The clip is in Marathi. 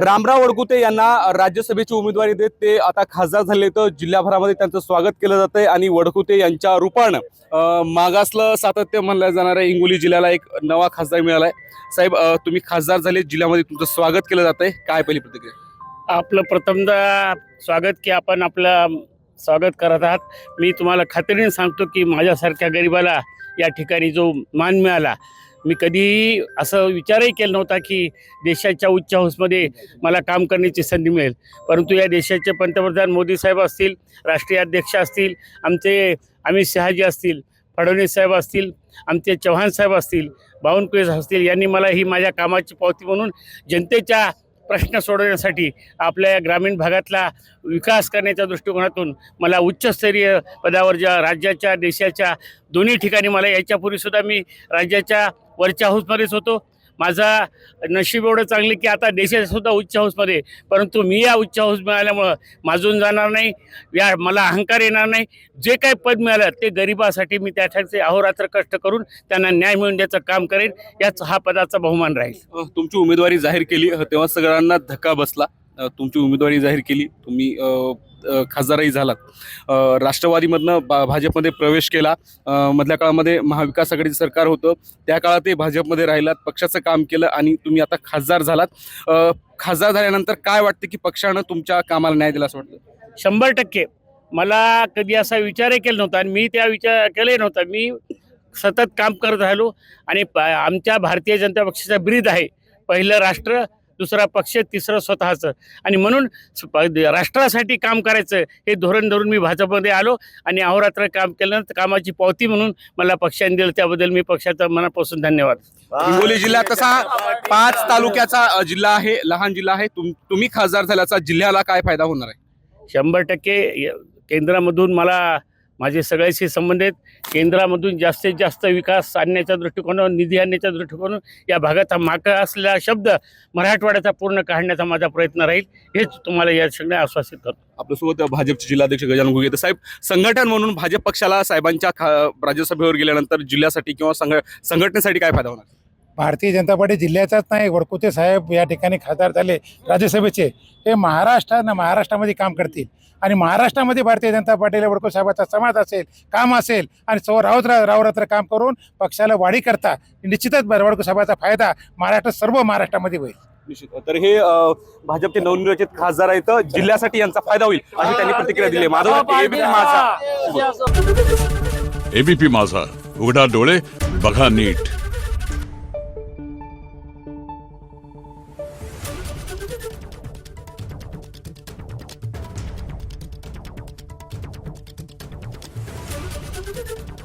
रामराव वडकुते यांना राज्यसभेची उमेदवारी देत ते आता खासदार झाले, तर जिल्हाभरामध्ये त्यांचं स्वागत केलं जातंय आणि वडकुते यांच्या रूपानं मागासलं सातत्य म्हणलं जाणाऱ्या हिंगोली जिल्ह्याला एक नवा खासदार मिळालाय। साहेब, तुम्ही खासदार झाले, जिल्ह्यामध्ये तुमचं स्वागत केलं जातंय, काय पहिली प्रतिक्रिया? आपलं प्रथमतः स्वागत की आपण आपलं स्वागत करत आहात। मी तुम्हाला खात्रीने सांगतो की माझ्यासारख्या गरिबाला या ठिकाणी जो मान मिळाला, मी कधीही असं विचारही केला नव्हता की देशाच्या उच्च हाऊसमध्ये मला काम करण्याची संधी मिळेल। परंतु या देशाचे पंतप्रधान मोदी साहेब असतील, राष्ट्रीय अध्यक्ष असतील, आमचे अमित शहाजी असतील, फडणवीस साहेब असतील, आमचे चव्हाण साहेब असतील, बावनकुळे असतील, यांनी मला ही माझ्या कामाची पावती म्हणून जनतेच्या प्रश्न सोडवण्यासाठी आपल्या या ग्रामीण भागातला विकास करण्याच्या दृष्टिकोनातून मला उच्चस्तरीय पदावर ज्या राज्याच्या देशाच्या दोन्ही ठिकाणी मला याच्यापूर्वीसुद्धा मी राज्याच्या वरच्या हाऊसमध्येच होतो। माझा नशीब एवढं चांगलं की आता देशातसुद्धा उच्च हाऊसमध्ये, परंतु मी या उच्च हाऊस मिळाल्यामुळं माजून जाणार नाही, या मला अहंकार येणार नाही। जे काही पद मिळालं ते गरिबासाठी मी त्यासाठी अहोरात्र कष्ट करून त्यांना न्याय मिळवून द्यायचं काम करेन, याच हा पदाचा बहुमान राहील। तुमची उमेदवारी जाहीर केली तेव्हा सगळ्यांना धक्का बसला। तुमची उमेदवारी जाहीर केली, तुम्ही खासदारही झालात, राष्ट्रवादीमधनं भाजपमध्ये प्रवेश केला, मधल्या काळामध्ये महाविकास आघाडीचं सरकार होतं, त्या काळातही भाजपमध्ये राहिलात, पक्षाचं काम केलं आणि तुम्ही आता खासदार झालात। खासदार झाल्यानंतर काय वाटतं की पक्षानं तुमच्या कामाला न्याय दिला असं वाटतं? 100% मला कधी असा विचारही केला नव्हता आणि मी त्या विचार केलाही नव्हता। मी सतत काम करत राहिलो आणि आमच्या भारतीय जनता पक्षाचा ब्रीद आहे, पहिलं राष्ट्र, दुसरा पक्ष, तिसरं स्वतःचं, आणि म्हणून राष्ट्रासाठी काम करायचं हे धोरण धरून मी भाजपमध्ये आलो आणि अहोरात्र काम केलं। कामाची पावती म्हणून मला पक्षाने दिलं, त्याबद्दल मी पक्षाचा मनापासून धन्यवाद। हिंगोली जिल्हा तसा 5 तालुक्याचा जिल्हा आहे, लहान जिल्हा आहे, तुम्ही खासदार झाल्याचा जिल्ह्याला काय फायदा होणार आहे? 100% केंद्रामधून मला माझे सगळ्याशी संबंध आहेत। केंद्रामधून जास्तीत जास्त विकास आणण्याच्या दृष्टिकोनातून, निधी आणण्याच्या दृष्टिकोनातून या भागाचा माका असलेला शब्द मराठवाड्याचा पूर्ण काढण्याचा माझा प्रयत्न राहील, हेच तुम्हाला या सगळ्या आश्वासित करतो। आपल्यासोबत भाजपचे जिल्हाध्यक्ष गजानन घुगे। तर साहेब, संघटन म्हणून भाजप पक्षाला साहेबांच्या राज्यसभेवर गेल्यानंतर जिल्ह्यासाठी किंवा संघटनेसाठी काय फायदा होणार? भारतीय जनता पार्टी जिल्ह्याचाच नाही, वडकुते साहेब या ठिकाणी खासदार झाले राज्यसभेचे, हे महाराष्ट्रामध्ये काम करतील आणि महाराष्ट्रामध्ये भारतीय जनता पार्टीला वडकुते साहेबाचा समाज असेल, काम असेल आणि रावरात्र काम करून पक्षाला वाढी करता निश्चितच वडकुते साहेबाचा फायदा सर्व महाराष्ट्रामध्ये होईल। निश्चित। तर हे भाजपचे नवनिर्वाचित खासदार आहेत, जिल्ह्यासाठी यांचा फायदा होईल अशी त्यांनी प्रतिक्रिया दिली। एबीपी माझा, उघडा डोळे बघा नीट। Thank you.